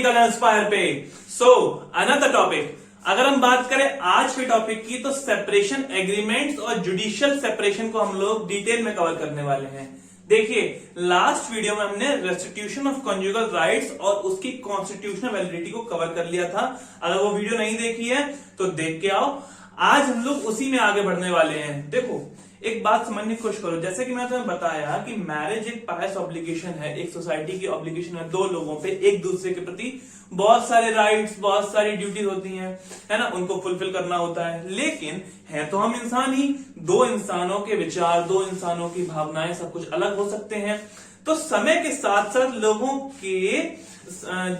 Political Aspire पे। So another topic, अगर हम बात करें आज के टॉपिक की तो सेपरेशन एग्रीमेंट्स और जुडिशियल सेपरेशन को हम लोग डिटेल में कवर करने वाले हैं। देखिए लास्ट वीडियो में हमने रेस्टिट्यूशन ऑफ कॉन्जुगल राइट्स और उसकी कॉन्स्टिट्यूशनल वैलिडिटी को कवर कर लिया था। अगर वो वीडियो नहीं देखी है तो देख के आओ। आज हम लोग उसी में आगे बढ़ने वाले हैं। देखो एक बात समझने की कोशिश करो, जैसे कि मैं तुम्हें बताया कि मैरिज एक पायस ऑब्लिगेशन है, एक सोसाइटी की ऑब्लिगेशन है। दो लोगों पे एक दूसरे के प्रति बहुत सारे राइट्स, बहुत सारी ड्यूटीज होती हैं, है ना, उनको फुलफिल करना होता है। लेकिन है तो हम इंसान ही, दो इंसानों के विचार, दो इंसानों की भावनाएं सब कुछ अलग हो सकते हैं। तो समय के साथ साथ लोगों के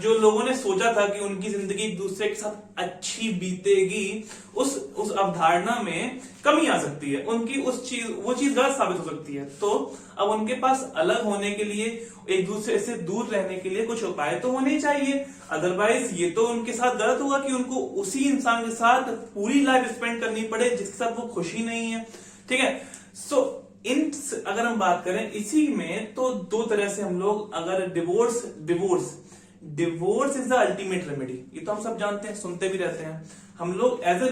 जो लोगों ने सोचा था कि उनकी जिंदगी एक दूसरे के साथ अच्छी बीतेगी, उस अवधारणा में कमी आ सकती है। उनकी वो चीज गलत साबित हो सकती है। तो अब उनके पास अलग होने के लिए, एक दूसरे से दूर रहने के लिए कुछ उपाय तो होने ही चाहिए। अदरवाइज ये तो उनके साथ गलत होगा कि उनको उसी इंसान के साथ पूरी लाइफ स्पेंड करनी पड़े जिसके साथ वो खुशी नहीं है। ठीक है। सो अगर हम बात करें इसी में तो दो तरह से हम लोग, अगर divorce is the ultimate remedy, ये तो हम सब जानते हैं, सुनते भी रहते हैं। हम लोग एज ए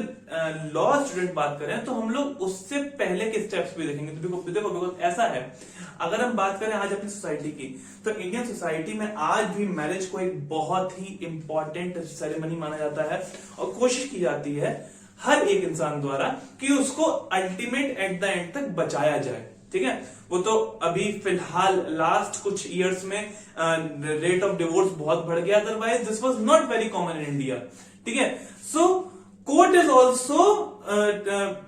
लॉ स्टूडेंट बात करें तो हम लोग उससे पहले के स्टेप्स भी देखेंगे। तो देखो बिकॉज ऐसा है, अगर हम बात करें आज अपनी सोसाइटी की, तो इंडियन सोसाइटी में आज भी मैरिज को एक बहुत ही इंपॉर्टेंट सेरेमनी माना जाता है और कोशिश की जाती है हर एक इंसान द्वारा कि उसको अल्टीमेट एट द एंड तक बचाया जाए। ठीक है। वो तो अभी फिलहाल लास्ट कुछ इयर्स में रेट ऑफ डिवोर्स बहुत बढ़ गया, otherwise this was not very common in India. ठीक है। So court is also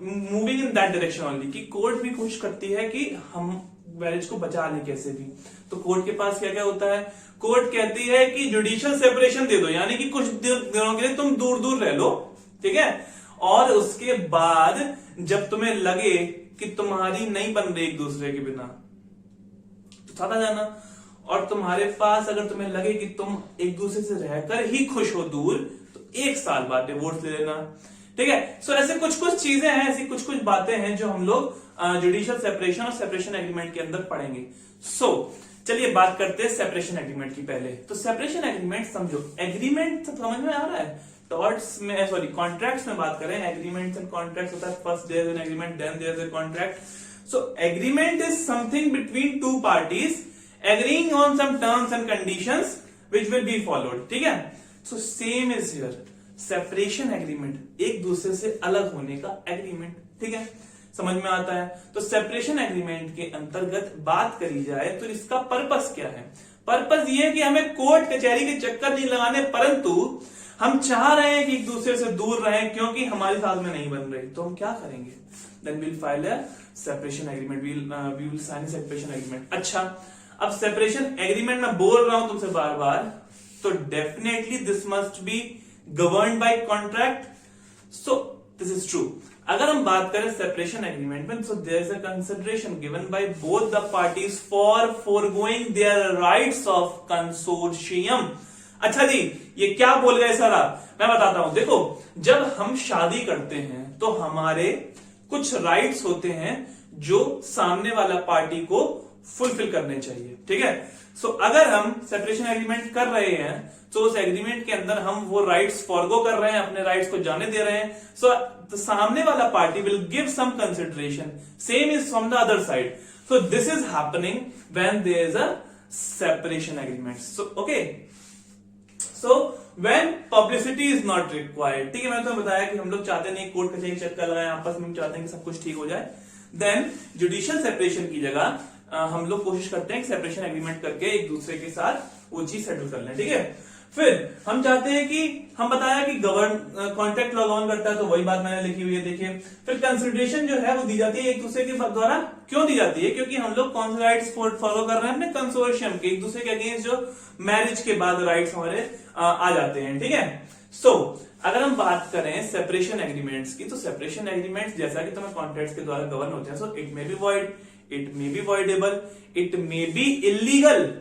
moving in that direction only, कि कोर्ट भी कोशिश करती है कि हम मैरिज को बचा लें कैसे भी। तो कोर्ट के पास क्या क्या होता है, कोर्ट कहती है कि जुडिशियल सेपरेशन दे दो, यानी कि कुछ दिनों के लिए तुम दूर दूर रह लो। ठीक है। और उसके बाद जब तुम्हें लगे कि तुम्हारी नहीं बन रही एक दूसरे के बिना तो साथ आ जाना, और तुम्हारे पास अगर तुम्हें लगे कि तुम एक दूसरे से रहकर ही खुश हो दूर, तो 1 साल बाद डिवोर्स ले लेना। ठीक है। सो ऐसे कुछ चीजें हैं, ऐसी कुछ बातें हैं जो हम लोग जुडिशियल सेपरेशन और सेपरेशन एग्रीमेंट के अंदर पढ़ेंगे। सो चलिए बात करते हैं सेपरेशन एग्रीमेंट की। पहले तो सेपरेशन एग्रीमेंट समझो, एग्रीमेंट समझ में आ रहा है, कॉन्ट्रैक्ट्स में बात करें, एग्रीमेंट्स एंड कॉन्ट्रैक्ट्स होता है, first there is an agreement then there is a contract. So agreement is something between two parties agreeing on some terms and conditions which will be followed. ठीक है। So same is here, separation agreement एक दूसरे से अलग होने का agreement. ठीक है, समझ में आता है। तो सेपरेशन एग्रीमेंट के अंतर्गत बात करी जाए तो इसका पर्पस क्या है? पर्पस ये है कि हमें कोर्ट कचहरी के चक्कर नहीं लगाने, परंतु हम चाह रहे हैं कि एक दूसरे से दूर रहें क्योंकि हमारी साथ में नहीं बन रही। तो हम क्या करेंगे? Then will file a separation agreement, we will sign separation agreement. अच्छा, अब सेपरेशन एग्रीमेंट में बोल रहा हूं तुमसे बार बार, तो definitely this must be governed by contract. So this is true. अगर हम बात करें सेपरेशन एग्रीमेंट में, so there is a consideration given by both the parties for forgoing their rights of consortium. अच्छा जी, ये क्या बोल गए सर आप? मैं बताता हूं। देखो, जब हम शादी करते हैं तो हमारे कुछ राइट्स होते हैं जो सामने वाला पार्टी को फुलफिल करने चाहिए। ठीक है। सो अगर हम सेपरेशन एग्रीमेंट कर रहे हैं तो उस एग्रीमेंट के अंदर हम वो राइट्स फॉरगो कर रहे हैं, अपने राइट्स को जाने दे रहे हैं। सो द सामने वाला party will give some consideration, same is from the other side. So this is happening when there is a separation agreement. So okay, so when publicity is not required. ठीक है, मैंने तो बताया कि हम लोग चाहते नहीं कोर्ट कचहरी चक्कर लगाएं, आपस में चाहते हैं कि सब कुछ ठीक हो जाए। देन जुडिशियल सेपरेशन की जगह हम लोग कोशिश करते हैं कि सेपरेशन एग्रीमेंट करके एक दूसरे के साथ वो चीज सेटल कर लें। ठीक है। फिर हम चाहते हैं कि हम बताया कि कॉन्ट्रैक्ट लॉ गवर्न करता है, तो वही बात मैंने लिखी हुई है, देखिए। फिर कंसिडरेशन जो है वो दी जाती है एक दूसरे के द्वारा। क्यों दी जाती है? क्योंकि हम लोग कौन से राइट्स फॉलो कर रहे हैं? अपने कंसोर्शियम के, एक दूसरे के अगेंस्ट जो मैरिज के बाद राइट्स हमारे आ जाते हैं। ठीक है। सो अगर हम बात करें सेपरेशन एग्रीमेंट्स की, तो सेपरेशन एग्रीमेंट्स जैसा कि तुम्हें कॉन्ट्रैक्ट्स के द्वारा गवर्न होते हैं। So it may be void, it may be voidable, it may be illegal.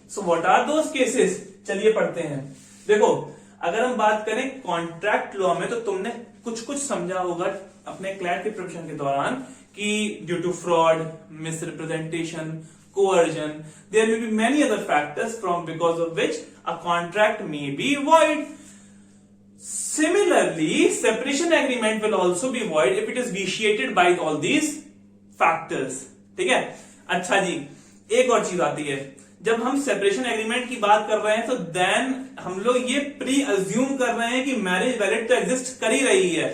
So what are those cases? चलिए पढ़ते हैं। देखो, अगर हम बात करें कॉन्ट्रैक्ट लॉ में, तो तुमने कुछ समझा होगा अपने क्लैट के प्रोफेशन के दौरान कि due to fraud, misrepresentation, coercion, there may be many other factors from because of which a contract may be void. Similarly, separation agreement will also be void if it is vitiated by all these factors. ठीक है, अच्छा जी, एक और चीज आती है, जब हम सेपरेशन एग्रीमेंट की बात कर रहे हैं तो देन हम लोग ये प्री अज्यूम कर रहे हैं कि मैरिज वैलिड तो एग्जिस्ट कर ही रही है,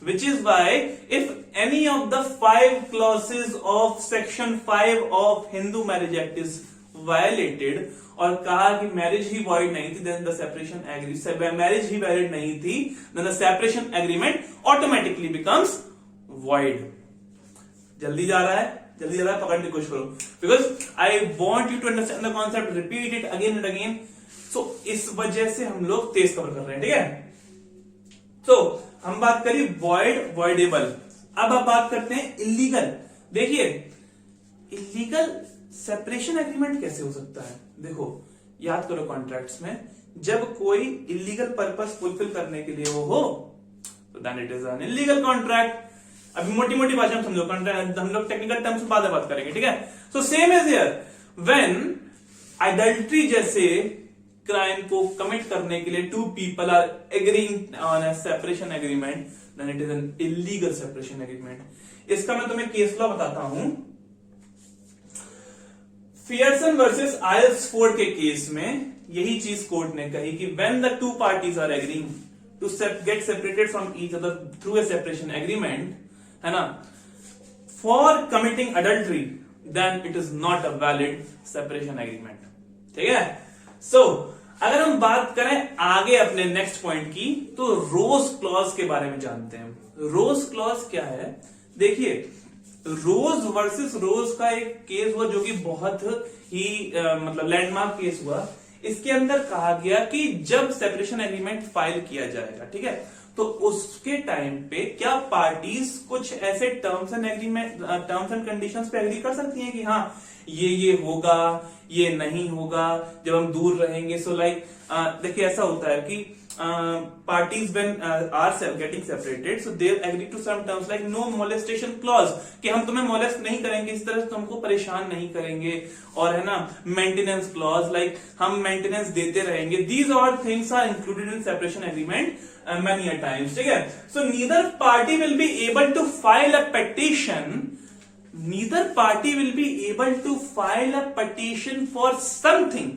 which is why if any of the 5 clauses of section 5 of Hindu marriage act is violated और कहा कि मैरिज ही वॉइड नहीं थी, then the separation agreement, marriage ही वैलिड नहीं थी, then the separation agreement automatically becomes void. जल्दी जा रहा है, जल्दी जरा पकड़ने की कोशिश करो, because I want you to understand the concept, repeat it again and again. So इस वजह से हम लोग तेज कवर कर रहे हैं. ठीक है, तो हम बात करी वॉइड, वॉइडेबल. अब आप बात करते हैं इलीगल. देखिए, इलीगल सेपरेशन एग्रीमेंट कैसे हो सकता है? देखो, याद करो कॉन्ट्रैक्ट्स में जब कोई इलीगल पर्पस फुलफिल करने के लिए वो हो तो then it is an illegal contract. अभी मोटी मोटी भाषा में समझो, हम लोग टेक्निकल टर्म्स में बाद में बात करेंगे. ठीक है, so same is here, when adultery जैसे क्राइम को कमिट करने के लिए 2 people are agreeing on a separation agreement, then it is an illegal separation agreement. इसका मैं तुम्हें केस लॉ बताता हूं. फियरसन वर्सेस आइल्सफोर्ड के केस में यही चीज कोर्ट ने कही कि when the 2 parties are agreeing to get separated from each other through a separation agreement, है ना, for committing adultery, then it is not a valid separation agreement. ठीक है, सो अगर हम बात करें आगे अपने नेक्स्ट पॉइंट की, तो रोज क्लॉज के बारे में जानते हैं. रोज क्लॉज क्या है? देखिए, रोज वर्सेस रोज का एक केस हुआ जो कि बहुत ही मतलब लैंडमार्क केस हुआ. इसके अंदर कहा गया कि जब सेपरेशन एग्रीमेंट फाइल किया जाएगा, ठीक है, तो उसके टाइम पे क्या पार्टीज कुछ ऐसे टर्म्स एंड कंडीशंस पे एग्री कर सकती हैं कि हाँ ये होगा, ये नहीं होगा जब हम दूर रहेंगे. सो लाइक देखिए, ऐसा होता है कि parties when are getting separated, so they agree to some terms like no molestation clause, कि हम तुम्हें molest नहीं करेंगे, इस तरह से तुमको परेशान नहीं करेंगे, और है ना maintenance clause, like हम maintenance देते रहेंगे. These all things are included in separation agreement many a times. ठीक है, so neither party will be able to file a petition. Neither party will be able to file a petition for something.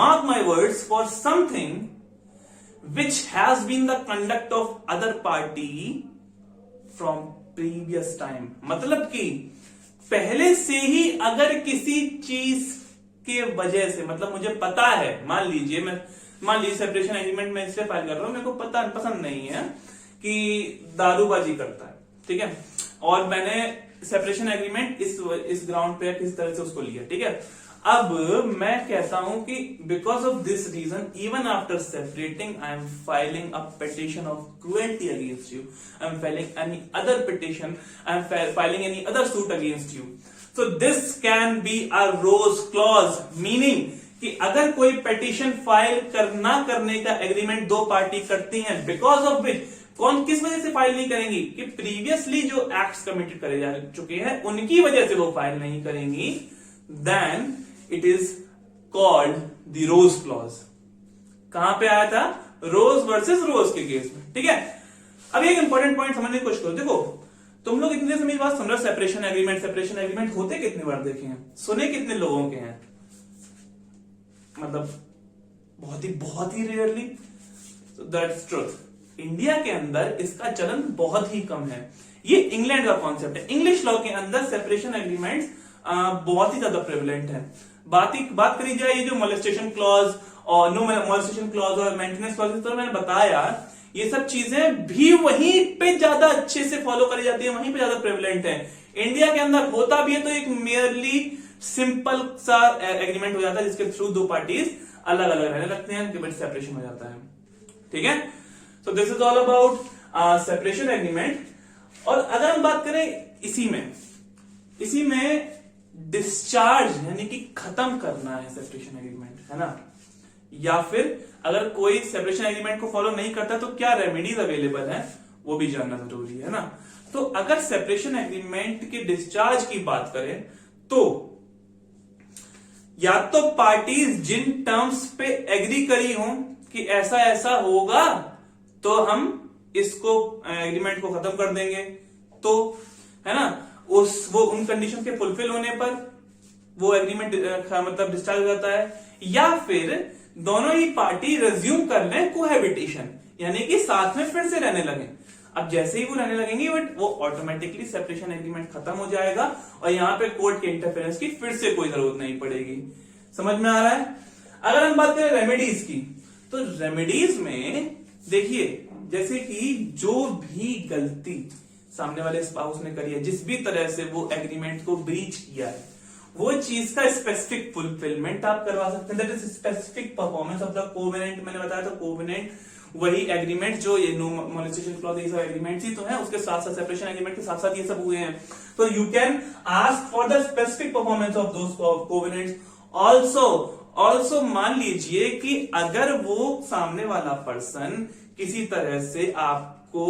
Mark my words, for something which has been the conduct of other party from previous time. मतलब कि पहले से ही अगर किसी चीज के वजह से, मतलब मुझे पता है, मान लीजिए सेपरेशन एग्रीमेंट में इसलिए फाइल कर रहा हूं, मेरे को पसंद नहीं है कि दारूबाजी करता है, ठीक है, और मैंने सेपरेशन एग्रीमेंट इस ग्राउंड पे किस तरह से उसको लिया, ठीक है. अब मैं कहता हूं कि because of this reason even after separating I am filing a petition of cruelty against you, I am filing any other petition, I am filing any other suit against you. So this can be a rose clause, meaning कि अगर कोई petition file ना करने का agreement दो party करती हैं, because of which, कौन किस वजह से फाइल नहीं करेंगी, कि प्रीवियसली जो एक्ट्स कमिटेड करे जा चुके हैं उनकी वजह से वो फाइल नहीं करेंगी, then it is called the rose clause. कहां पे आया था? रोज वर्सेस रोज के केस में. ठीक है, अब एक इंपॉर्टेंट पॉइंट समझने की कोशिश करो. देखो, तुम लोग इतने समय बात समझ रहे, सेपरेशन एग्रीमेंट होते कितनी बार देखे हैं, सुने कितने लोगों के हैं, मतलब बहुत ही rarely. So that's truth. India के अंदर इसका चलन बहुत ही कम है. ये इंग्लैंड का कॉन्सेप्ट है. इंग्लिश लॉ के अंदर सेपरेशन एग्रीमेंट बहुत ही ज्यादा प्रेवलेंट है. बात करी जाए ये जो मोलेस्टेशन क्लॉज और नो मोलेस्टेशन क्लॉज और मेंटेनेंस क्लॉज, तो मैंने बताया ये सब चीजें भी वहीं पे ज्यादा अच्छे से फॉलो करी जाती है, वहीं पे ज्यादा प्रेवलेंट है. इंडिया के अंदर होता भी है तो एक मेयरली सिंपल सा एग्रीमेंट हो जाता है जिसके थ्रू दो पार्टीज अलग अलग रहने लगते हैं, फिर सेपरेशन हो जाता है. ठीक है, सो this is all about separation agreement. और अगर हम बात करें इसी में डिस्चार्ज यानी कि खत्म करना है सेपरेशन एग्रीमेंट, है ना, या फिर अगर कोई सेपरेशन एग्रीमेंट को फॉलो नहीं करता तो क्या रेमेडीज अवेलेबल है, वो भी जानना जरूरी है ना. तो अगर सेपरेशन एग्रीमेंट के डिस्चार्ज की बात करें तो या तो पार्टीज जिन टर्म्स पे एग्री करी हो कि ऐसा ऐसा होगा तो हम इसको एग्रीमेंट को खत्म कर देंगे, तो है ना, वो उन कंडीशन के फुलफिल होने पर वो एग्रीमेंट मतलब डिस्चार्ज हो जाता है, या फिर दोनों ही पार्टी रिज्यूम कर लें कोहैबिटेशन, यानी कि साथ में फिर से रहने लगे। अब जैसे ही वो रहने लगेंगे बट वो ऑटोमेटिकली सेपरेशन एग्रीमेंट खत्म हो जाएगा और यहां पे कोर्ट के इंटरफेरेंस की फिर से कोई जरूरत नहीं पड़ेगी। समझ में आ रहा है? अगर हम बात करें रेमेडीज की, तो रेमेडीज में देखिए, जैसे कि जो भी गलती सामने वाले स्पाउस ने करी है, जिस भी तरह से वो एग्रीमेंट को ब्रीच किया है, वो चीज का स्पेसिफिक फुलफिलमेंट आप करवा सकते हैं, that is specific performance of the covenant. मैंने बताया था कोवेनेंट वही एग्रीमेंट जो ये नो मोलेस्टेशन क्लॉज ये सब एग्रीमेंट ही तो है, उसके साथ साथ सेपरेशन एग्रीमेंट के साथ साथ ये सब हुए हैं। तो you can ask for the specific performance of those covenants. Also मान लीजिए कि अगर वो सामने वाला पर्सन किसी तरह से आपको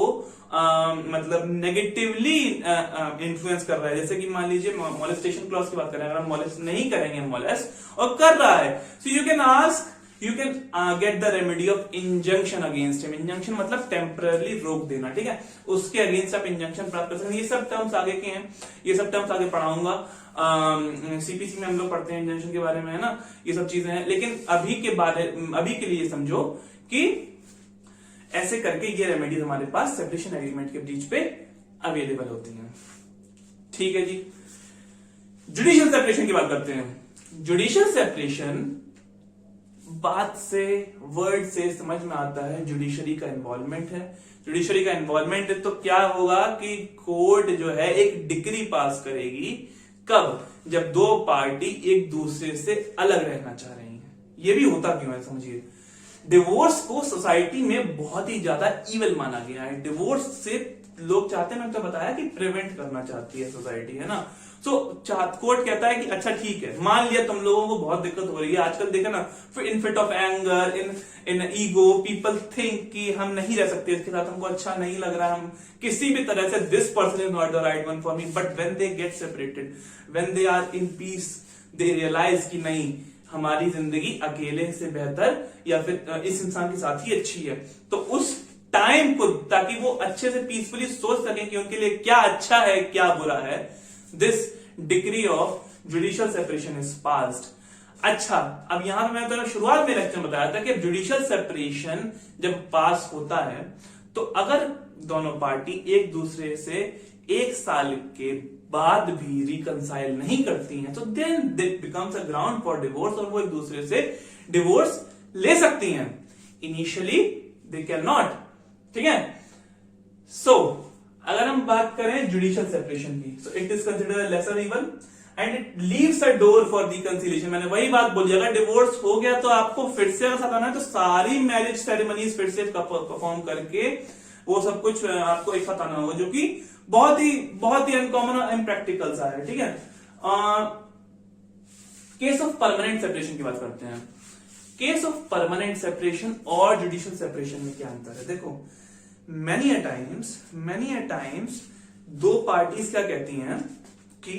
मतलब नेगेटिवली इन्फ्लुएंस कर रहा है, जैसे कि मान लीजिए मोलेस्टेशन क्लॉज की बात करें, अगर हम मोलेस्ट नहीं करेंगे मोलेस्ट और कर रहा है, so you can ask, you can get the remedy of injunction against him. Injunction मतलब टेम्पररी रोक देना, ठीक है, उसके अगेंस्ट आप इंजंक्शन प्राप्त कर सकते हैं। ये सब टर्म्स आगे के हैं, ये सब टर्म्स आगे पढ़ाऊंगा, सीपीसी में हम लोग पढ़ते हैं इंजंक्शन के बारे में, है ना, ये सब चीजें हैं। लेकिन अभी के लिए समझो कि ऐसे करके ये रेमेडीज हमारे पास सेपरेशन एग्रीमेंट के बीच पे अवेलेबल होती हैं। ठीक है जी, जुडिशियल सेपरेशन की बात करते हैं। जुडिशियल सेपरेशन बात से, वर्ड से समझ में आता है जुडिशरी का इन्वॉल्वमेंट है। जुडिशरी का इन्वॉल्वमेंट है तो क्या होगा कि कोर्ट जो है एक डिक्री पास करेगी, कब? जब दो पार्टी एक दूसरे से अलग रहना चाह रही हैं। ये भी होता क्यों है समझिए। डिवोर्स को सोसाइटी में बहुत ही ज्यादा इविल माना गया है। डिवोर्स से लोग चाहते हैं, मैंने तो बताया कि प्रिवेंट करना चाहती है सोसाइटी, है ना। सो कोर्ट कहता है कि अच्छा ठीक है, मान लिया तुम लोगों को बहुत दिक्कत हो रही है, आजकल देखा ना, in fit of anger, in ego, people think कि हम नहीं रह सकते इसके साथ, हमको अच्छा नहीं लग रहा, हम किसी भी तरह से, this person is not the right one for me, but when they get separated, when they are in peace, they realise कि नहीं, हमारी जिंदगी अकेले से बेहतर या फिर इस इंसान के साथ ही अच्छी है, तो उस टाइम को, ताकि वो अच्छे से पीसफुली सोच सकें कि उनके लिए क्या अच्छा है क्या बुरा है, this decree of judicial separation is passed. अच्छा, अब यहां पे मैंने तो शुरुआत में लेक्चर बताया था कि जुडिशियल सेपरेशन जब पास होता है तो अगर दोनों पार्टी एक दूसरे से 1 साल के बाद भी रिकंसाइल नहीं करती हैं, तो then that becomes a ground for divorce, और वो एक दूसरे से डिवोर्स ले सकती हैं। इनिशियली दे कैन नॉट, ठीक है। सो अगर हम बात करें जुडिशियल सेपरेशन की, so it is considered lesser evil and it leaves a door for reconciliation. मैंने वही बात बोली, अगर डिवोर्स हो गया तो आपको फिर से अगर साथ आना है तो सारी मैरिज सेरेमनीज फिर से परफॉर्म करके वो सब कुछ आपको एक साथ आना होगा, जो कि बहुत ही अनकॉमन और इम्प्रैक्टिकल सा है, ठीक है। केस ऑफ परमानेंट सेपरेशन की बात करते हैं। केस ऑफ परमानेंट सेपरेशन और जुडिशियल सेपरेशन में क्या अंतर है? देखो, many a times दो पार्टीज क्या कहती हैं कि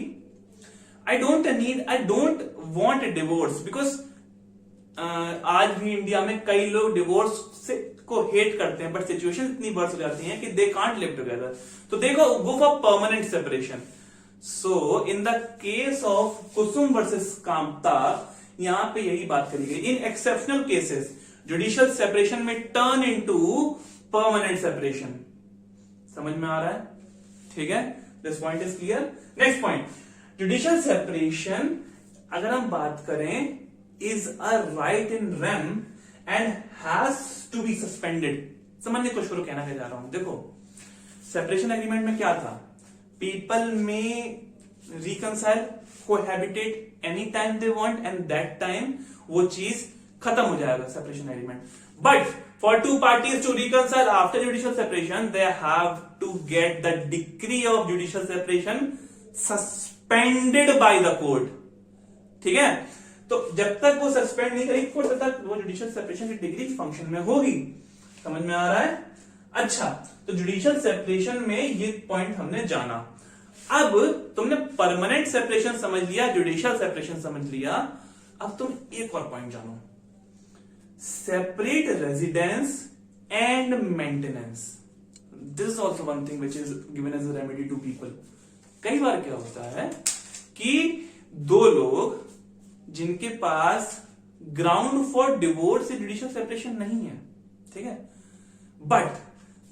I don't want a divorce because आज भी इंडिया में कई लोग डिवोर्स से को हेट करते हैं, बट सिचुएशन इतनी वर्स हो जाती है कि दे कांट लिव टुगेदर, तो they go for permanent separation. So in the case of Kusum versus Kamta, यहां पे यही बात करी गई। In exceptional cases judicial separation में टर्न इनटू परमानेंट सेपरेशन। समझ में आ रहा है? ठीक है, this point is clear. Next point, judicial separation अगर हम बात करें is a right in rem and has to be suspended. समझने की कोशिश करो, कहना क्या जा रहा हूं। देखो, सेपरेशन एग्रीमेंट में क्या था? पीपल में reconcile, cohabitate any time they want and that time वो चीज खत्म हो जाएगा, separation agreement. But for two parties to reconcile after judicial separation, they have to get the decree of judicial separation suspended by the court. ठीक है, तो जब तक वो सस्पेंड नहीं करेगी कोर्ट, तब तक वो जुडिशियल सेपरेशन की डिग्री फंक्शन में होगी। समझ में आ रहा है? अच्छा, तो जुडिशियल सेपरेशन में ये पॉइंट हमने जाना। अब तुमने परमानेंट सेपरेशन समझ लिया, जुडिशियल सेपरेशन समझ लिया, अब तुम एक और पॉइंट जानो, separate residence and maintenance, this is also one thing which is given as a remedy to people. कई बार क्या होता है कि दो लोग जिनके पास ग्राउंड फॉर डिवोर्स या जुडिशियल सेपरेशन नहीं है, ठीक है, but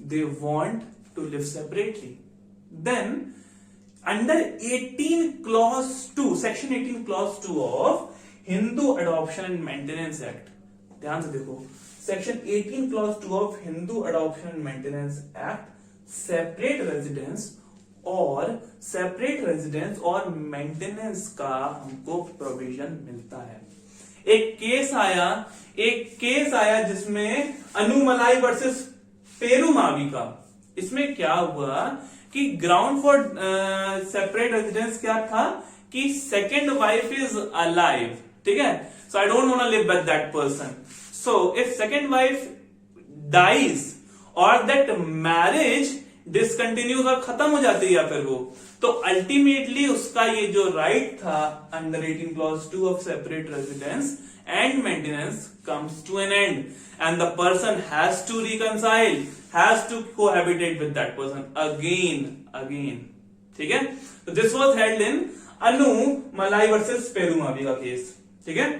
they want to live separately, then under 18 clause 2 section 18 clause 2 of Hindu adoption and maintenance act, ध्यान से देखो, section 18 clause 2 of Hindu adoption and maintenance act, separate residence और मेंटेनेंस का हमको प्रोविजन मिलता है। एक केस आया जिसमें अनुमलाई वर्सेस पेरुमावी का, इसमें क्या हुआ कि ग्राउंड फॉर सेपरेट रेजिडेंस क्या था कि सेकेंड वाइफ इज अलाइव, ठीक है, so I don't want to live with that person, so if second wife dies और दैट मैरिज डिसकंटिन्यूज और खत्म हो जाती है या फिर वो, तो अल्टीमेटली उसका ये जो राइट था under 18 clause 2 of separate residence and maintenance comes to an end and the person has to reconcile, has to cohabitate with that person again, ठीक है। तो this was held in Annamalai versus पेरुमावी का case, ठीक है।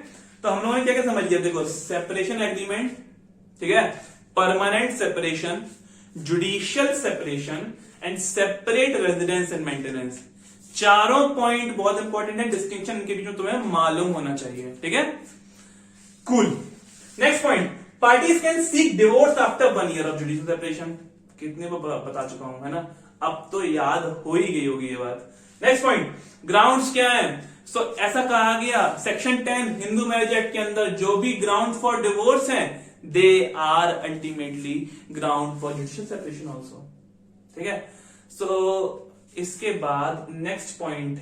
तो हम लोगों ने क्या क्या समझ लिया, देखो, सेपरेशन एग्रीमेंट, ठीक है, permanent separation, judicial separation and separate residence and maintenance, चारों पॉइंट बहुत इंपॉर्टेंट है, डिस्टिंक्शन इनके बीच में तुम्हें मालूम होना चाहिए, ठीक है, cool. Next point, parties can seek divorce after 1 year of judicial separation, कितने बार बता चुका हूं, है ना, अब तो याद हो ही गई होगी ये बात। नेक्स्ट पॉइंट, ग्राउंड्स क्या है, सो ऐसा कहा गया सेक्शन 10 हिंदू मैरिज एक्ट के अंदर, जो भी ग्राउंड फॉर डिवोर्स हैं they are ultimately ground for judicial separation also, ठीक है। सो इसके बाद नेक्स्ट पॉइंट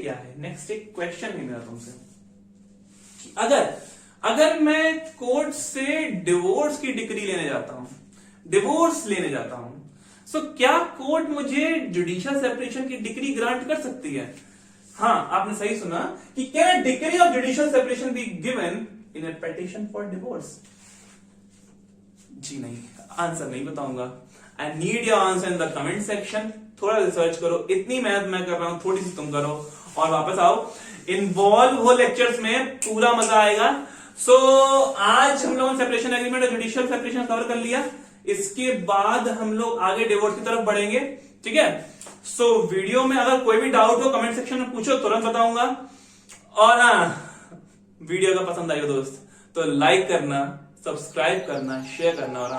क्या है, नेक्स्ट एक क्वेश्चन है मेरा तुमसे, अगर मैं कोर्ट से डिवोर्स की डिक्री लेने जाता हूं, सो क्या कोर्ट मुझे जुडिशियल सेपरेशन की डिक्री ग्रांट कर सकती है? हाँ, आपने सही सुना कि can decree of judicial separation be given in a petition for divorce? जी नहीं, आंसर नहीं बताऊंगा। I need your answer in the comment section. थोड़ा रिसर्च करो, इतनी मेहनत मैं कर रहा हूं, थोड़ी सी तुम करो और वापस आओ, इन्वॉल्व हो लेक्चर्स में, पूरा मजा आएगा। सो आज हम लोगों ने सेपरेशन एग्रीमेंट और जुडिशियल सेपरेशन कवर कर लिया, इसके बाद हम लोग आगे डिवोर्स की तरफ बढ़ेंगे, ठीक है। सो वीडियो में अगर कोई भी डाउट हो कमेंट सेक्शन में पूछो, तुरंत बताऊंगा। और वीडियो का पसंद आएगा दोस्त तो लाइक करना, सब्सक्राइब करना, शेयर करना, और